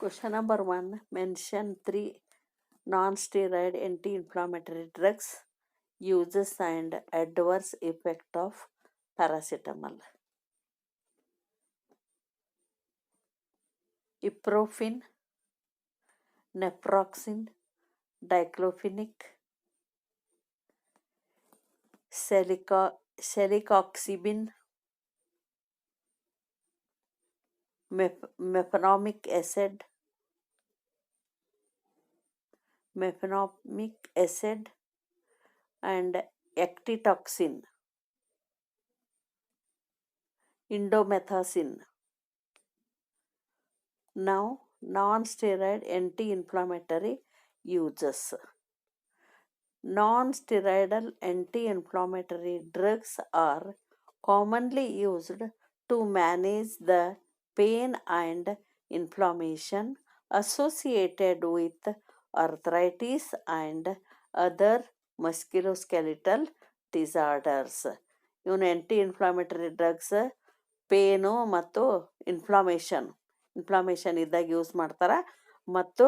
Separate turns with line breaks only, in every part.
Question number 1. Mention 3 non-steroid anti-inflammatory drugs uses and adverse effect of paracetamol. Ibuprofen, naproxen, diclofenac, celecoxibin, mefenamic acid, and ectitoxin, indomethacin. Now, non-steroid anti-inflammatory uses. Non-steroidal anti-inflammatory drugs are commonly used to manage the pain and inflammation associated with arthritis and other musculoskeletal disorders. ಇವನು anti-inflammatory drugs pain ಮತ್ತು inflammation ಇದ್ದಾಗ use ಮಾಡ್ತಾರೆ ಮತ್ತು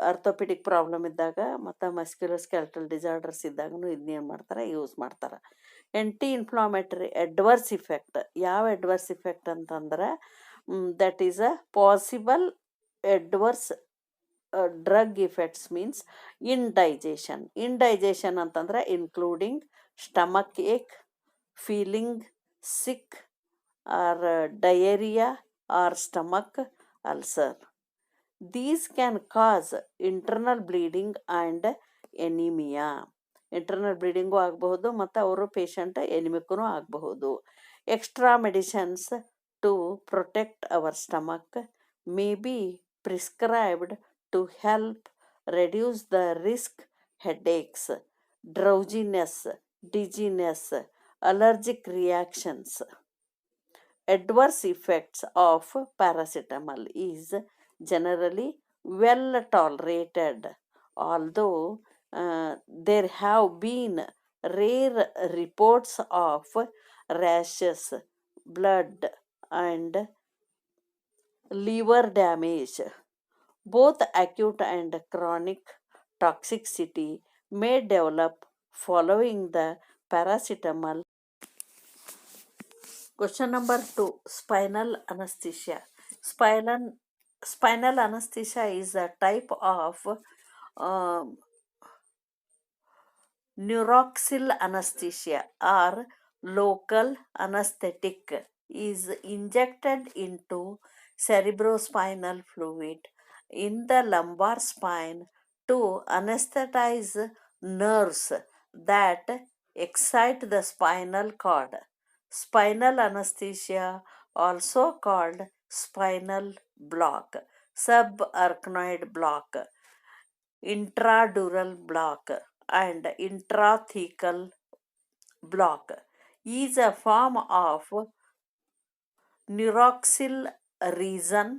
ಆರ್ಥೋಪಿಡಿಕ್ problem ಇದ್ದಾಗ ಮತ್ತು ಮಸ್ಕ್ಯುಲೋಸ್ಕೆಲ್ಟಲ್ disorders ಇದ್ದಾಗೂ ಇದನ್ನೇನು ಮಾಡ್ತಾರೆ use ಮಾಡ್ತಾರೆ. ಆಂಟಿ ಇನ್ಫ್ಲಾಮೇಟರಿ ಅಡ್ವರ್ಸ್ ಇಫೆಕ್ಟ್ ಯಾವ ಅಡ್ವರ್ಸ್ ಇಫೆಕ್ಟ್ ಅಂತಂದ್ರೆ that is a possible adverse drug effects means indigestion ಅಂತಂದ್ರೆ including stomach ache, feeling sick or diarrhea or stomach ulcer. These can cause internal bleeding and anemia. Internal bleeding ಆಗಬಹುದು ಮತ್ತು ಅವರು patient anaemic ಆಗಬಹುದು. Extra medicines to protect our stomach may be prescribed to help reduce the risk headaches, drowsiness, dizziness, allergic reactions. Adverse effects of paracetamol is generally well tolerated, although there have been rare reports of rashes, blood, and liver damage. Both acute and chronic toxicity may develop following the paracetamol. Question number 2. Spinal anesthesia. Spinal anesthesia is a type of neuroxil anesthesia or local anesthetic is injected into cerebrospinal fluid in the lumbar spine to anesthetize nerves that excite the spinal cord. Spinal anesthesia, also called spinal block, subarachnoid block, intradural block, and intrathecal block, is a form of neuroxil region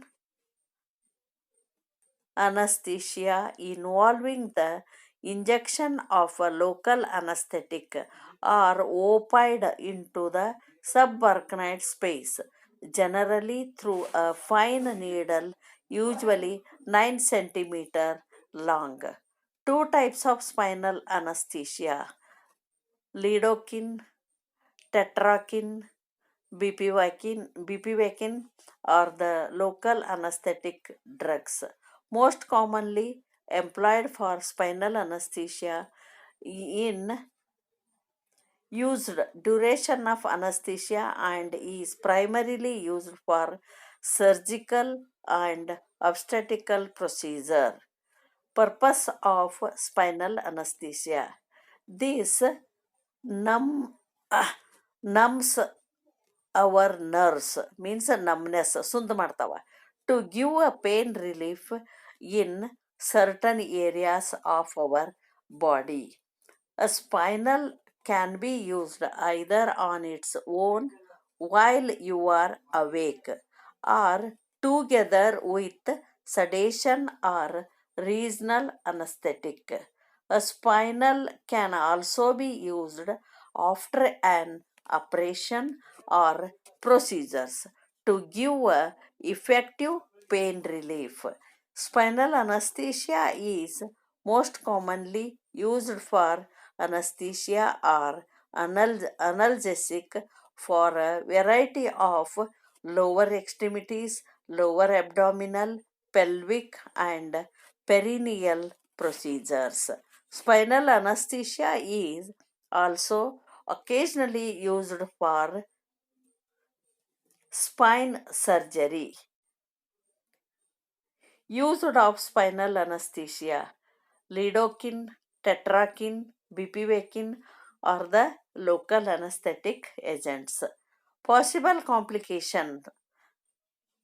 anesthesia involving the injection of a local anesthetic or opioid into the subarachnoid space, generally through a fine needle, usually 9 centimeter long. Two types of spinal anesthesia: lidocaine, tetracaine, bupivacaine are the local anesthetic drugs most commonly employed for spinal anesthesia. In used duration of anesthesia and is primarily used for surgical and obstetrical procedure. Purpose of spinal anesthesia: this numbs our nerves, means numbness, ಸುಂದ್ ಮಾಡ್ತಾವ, to give a pain relief in certain areas of our body. A spinal can be used either on its own while you are awake or together with sedation or regional anesthetic. A spinal can also be used after an operation or procedures to give effective pain relief. Spinal anesthesia is most commonly used for anesthesia or analgesic for a variety of lower extremities, lower abdominal, pelvic, and perineal procedures. Spinal anesthesia is also occasionally used for spine surgery. Used of spinal anesthesia, lidocaine, tetracaine, bupivacaine are the local anesthetic agents. Possible complication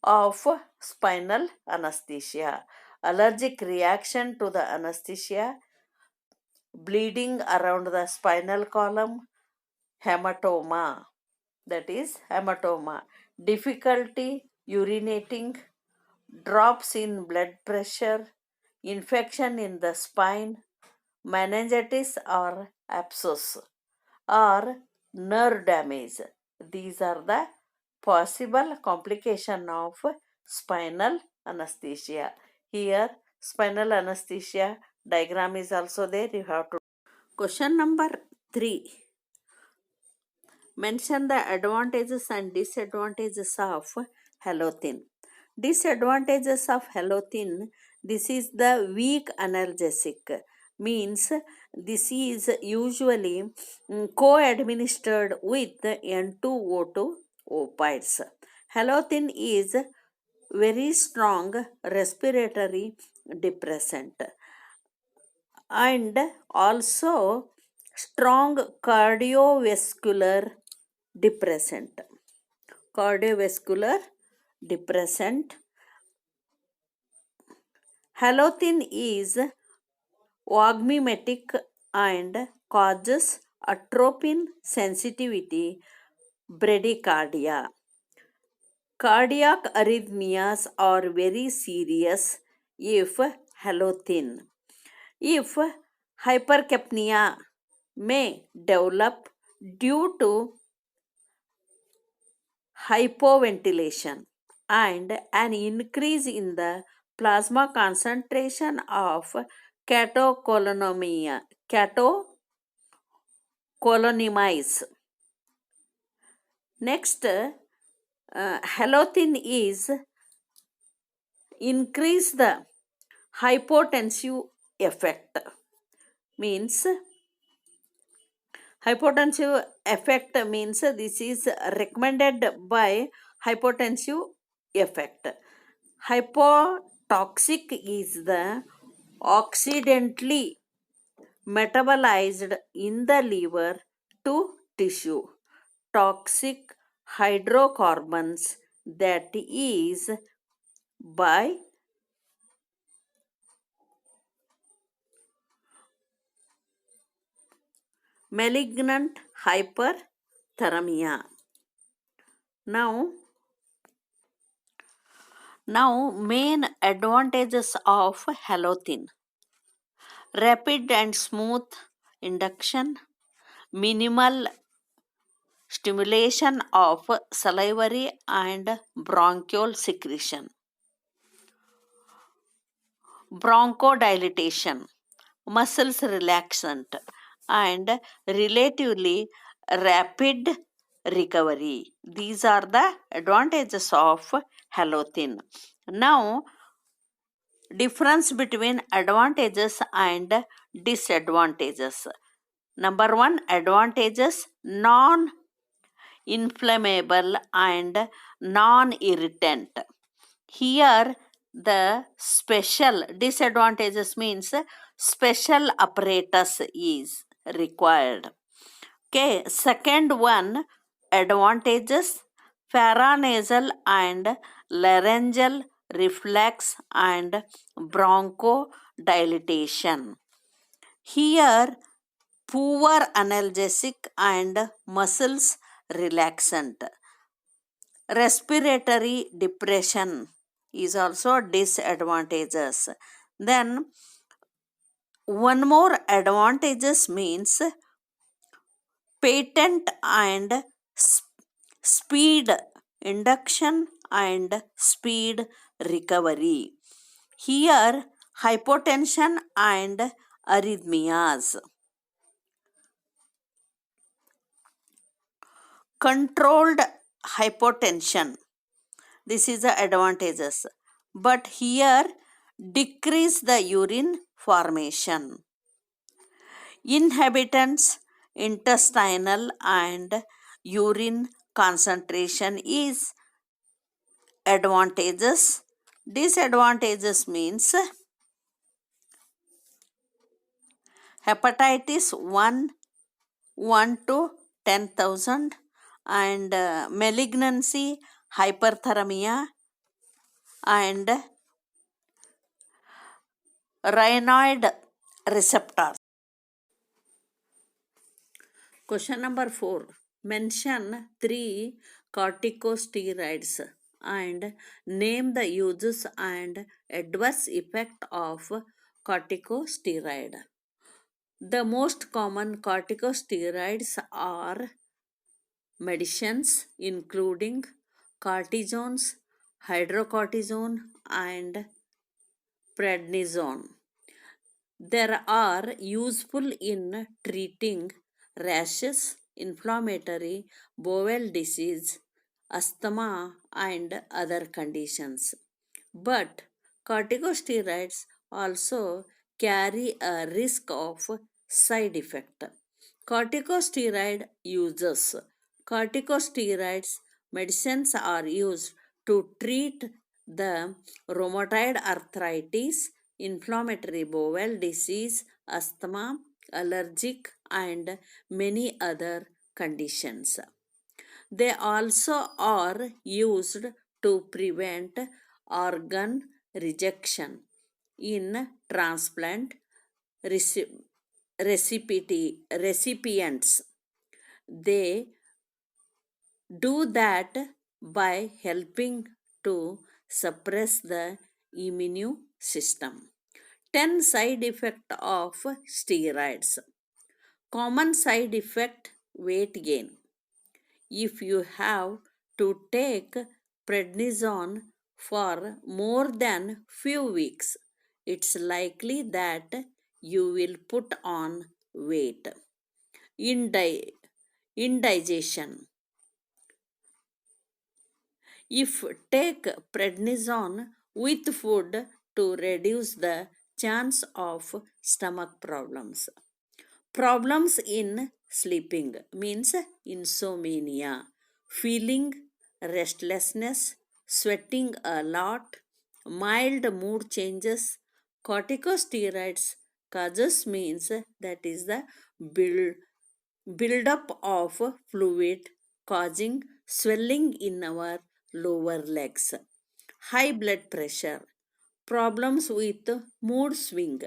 of spinal anesthesia: allergic reaction to the anesthesia, bleeding around the spinal column, hematoma, that is hematoma, difficulty urinating, drops in blood pressure, infection in the spine, meningitis or abscess, or nerve damage. These are the possible complication of spinal anesthesia. Here, spinal anesthesia diagram is also there. You have to. Question number 3. Mention the advantages and disadvantages of halothane. Disadvantages of halothane: this is the weak analgesic, means this is usually co-administered with N2O2 opioids. Halothane is very strong respiratory depressant and also strong cardiovascular depressant. Cardiovascular depressant. Halothane is vomimetic and causes atropine sensitivity bradycardia. Cardiac arrhythmias are very serious if halothane. If hypercapnia may develop due to hypoventilation and an increase in the plasma concentration of catecholamides. Next, halothane is increase the hypotensive effect, means hypotensive effect means this is recommended by hypotensive effect. Hypotoxic is the accidentally metabolized in the liver to tissue toxic hydrocarbons, that is by malignant hyperthermia. Now main advantages of halothane: rapid and smooth induction, minimal stimulation of salivary and bronchial secretion, bronchodilation, muscles relaxant, and relatively rapid recovery. These are the advantages of halothane. Now, difference between advantages and disadvantages. Number 1, advantages: non-inflammable and non-irritant. Here the special disadvantages means special apparatus is required. Okay, second one, advantages: paranasal and laryngeal reflex and bronchodilation. Here poor analgesic and muscles relaxant. Respiratory depression is also disadvantages. Then one more advantages means patent and speed induction and speed recovery. Here, hypotension and arrhythmias. Controlled hypotension. This is the advantages. But here, decrease the urine formation. Inhabitants intestinal and urine concentration is advantages. Disadvantages means hepatitis 1 to 10,000 and malignancy, hyperthermia and rhinoid receptors. Question number 4. Mention 3 corticosteroids and name the uses and adverse effect of corticosteroid. The most common corticosteroids are medicines including cortisones, hydrocortisone and prednisone. They are useful in treating rashes, inflammatory bowel disease, asthma, and other conditions. But corticosteroids also carry a risk of side effect. Corticosteroid uses. Corticosteroids medicines are used to treat the rheumatoid arthritis, inflammatory bowel disease, asthma, allergic, and many other conditions. They also are used to prevent organ rejection in transplant recipients. They do that by helping to suppress the immune system. 10 side effect of steroids. Common side effect: weight gain. If you have to take prednisone for more than few weeks, it's likely that you will put on weight. Indigestion. If take prednisone with food to reduce the chance of stomach problems. Problems in sleeping means insomnia, feeling restlessness, sweating a lot, mild mood changes. Corticosteroids causes means that is the buildup of fluid causing swelling in our lower legs. High blood pressure, problems with mood swing,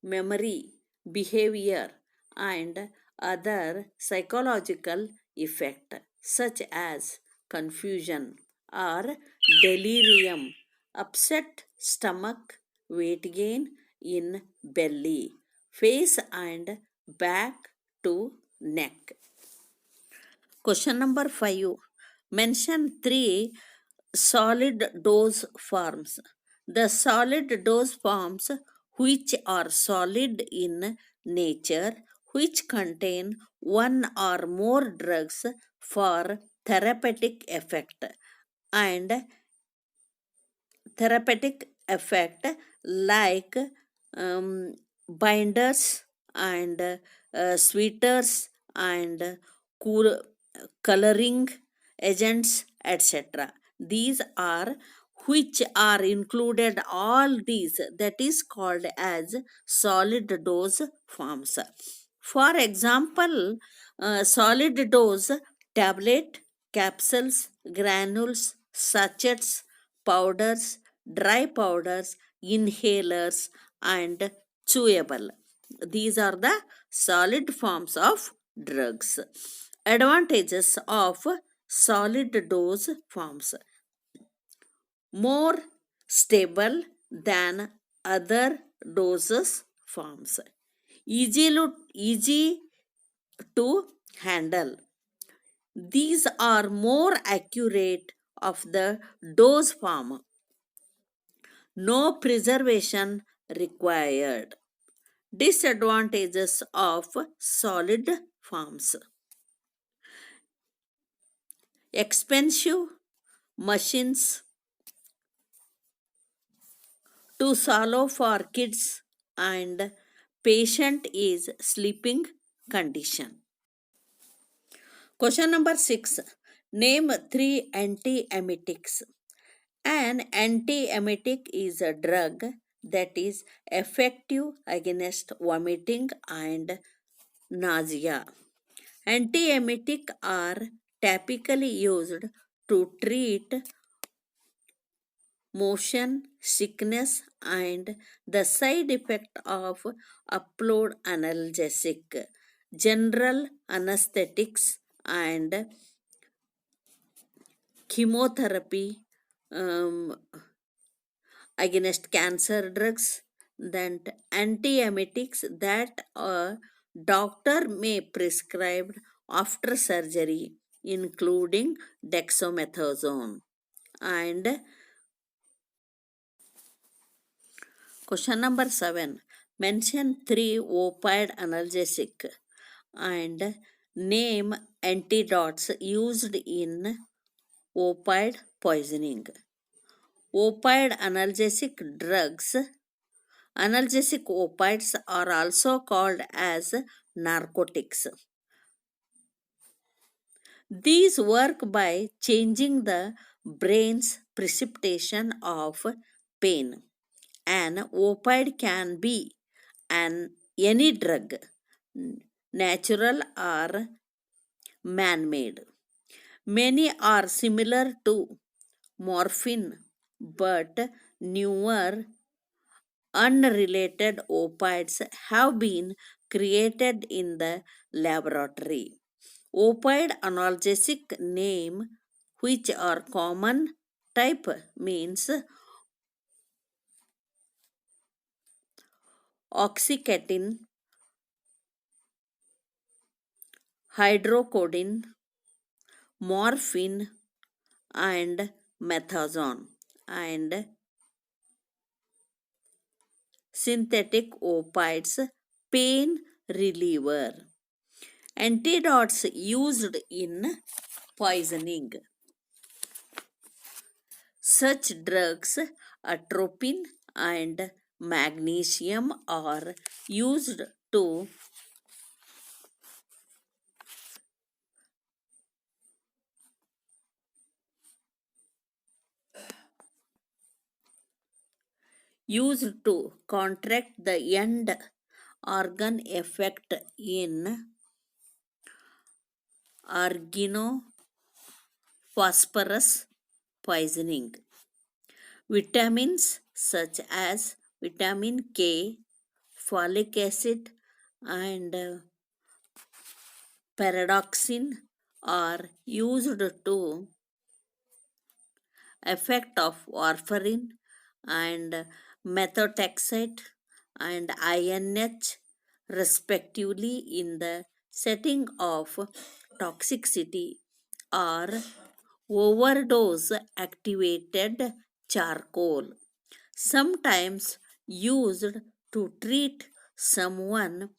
memory, behavior, and other psychological effect such as confusion or delirium, upset stomach, weight gain in belly, face and back to neck. Question number 5. Mention 3 solid dose forms. The solid dose forms which are solid in nature, which contain one or more drugs for therapeutic effect and therapeutic effect like binders and sweeters and cool, coloring agents, etc. These are which are included all these that is called as solid dose forms. For example, solid dose tablet, capsules, granules, sachets, powders, dry powders, inhalers, and chewable. These are the solid forms of drugs. Advantages of solid dose forms: more stable than other doses forms, easy to handle. These are more accurate of the dose form. No preservation required. Disadvantages of solid forms: expensive machines to swallow for kids, and patient is sleeping condition. Question number 6. Name 3 antiemetics. An antiemetic is a drug that is effective against vomiting and nausea. Antiemetics are typically used to treat motion sickness and the side effect of upload analgesic, general anesthetics, and chemotherapy um, against cancer drugs. Then antiemetics that a doctor may prescribe after surgery, including dexamethasone. And question number 7. Mention 3 opioid analgesic and name antidotes used in opioid poisoning. Opioid analgesic opioids are also called as narcotics. These work by changing the brain's precipitation of pain. An opioid can be any drug, natural or man made. Many are similar to morphine, but newer unrelated opioids have been created in the laboratory. Opioid analgesic name, which are common type, means oxycontin, hydrocodone, morphine, and methazone, and synthetic opioids, pain reliever. Antidotes used in poisoning. Such drugs, atropine and magnesium, are used to contract the end organ effect in organophosphorus poisoning. Vitamins such as vitamin K, folic acid, and paradoxine are used to effect of warfarin and methotrexate and INH respectively in the setting of toxicity or overdose activated charcoal, sometimes used to treat someone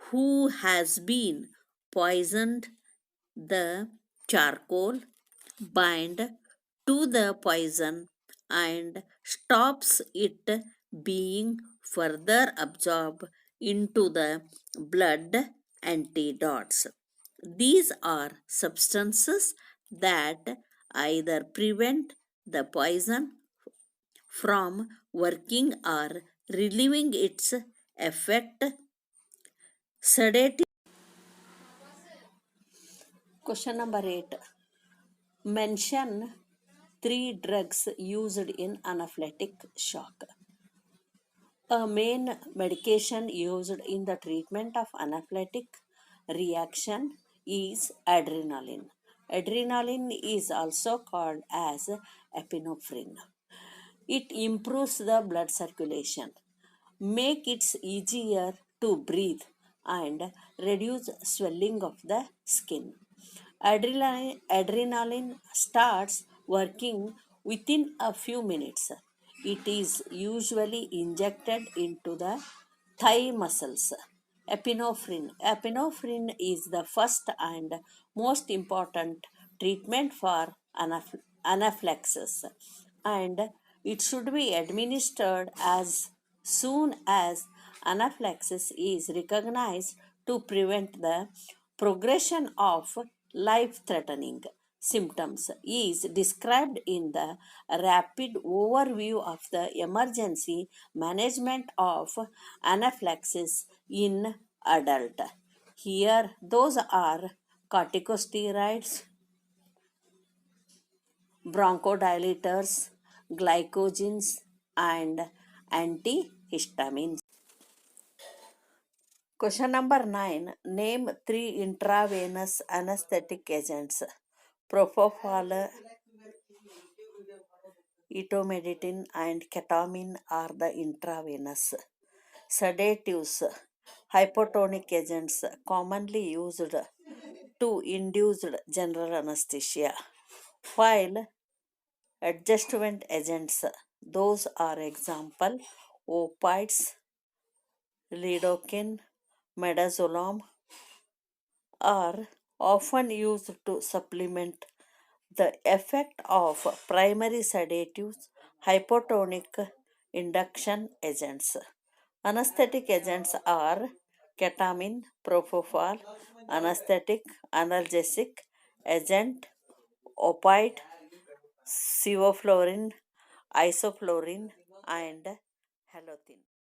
who has been poisoned. The charcoal bind to the poison and stops it being further absorbed into the blood. Antidotes. These are substances that either prevent the poison from working or relieving its effect. Sedative. Question number 8. Mention 3 drugs used in anaphylactic shock. A main medication used in the treatment of anaphylactic reaction is adrenaline. Adrenaline is also called as epinephrine. It improves the blood circulation, make it easier to breathe, and reduce swelling of the skin. Adrenaline starts working within a few minutes. It is usually injected into the thigh muscles. Epinephrine. Epinephrine is the first and most important treatment for anaphylaxis, and it should be administered as soon as anaphylaxis is recognized to prevent the progression of life threatening symptoms is described in the rapid overview of the emergency management of anaphylaxis in adult. Here those are corticosteroids, bronchodilators, glycogens, and antihistamines. Question number 9. Name three intravenous anesthetic agents. Propofol, etomidate, and ketamine are the intravenous. Sedatives, hypotonic agents commonly used to induce general anesthesia. While adjustment agents, those are example opiates, lidocaine, midazolam, are often used to supplement the effect of primary sedatives, hypotonic induction agents. Anesthetic agents are ketamine, propofol, anesthetic, analgesic agent, opioid, sevoflurane, isoflurane, and halotine.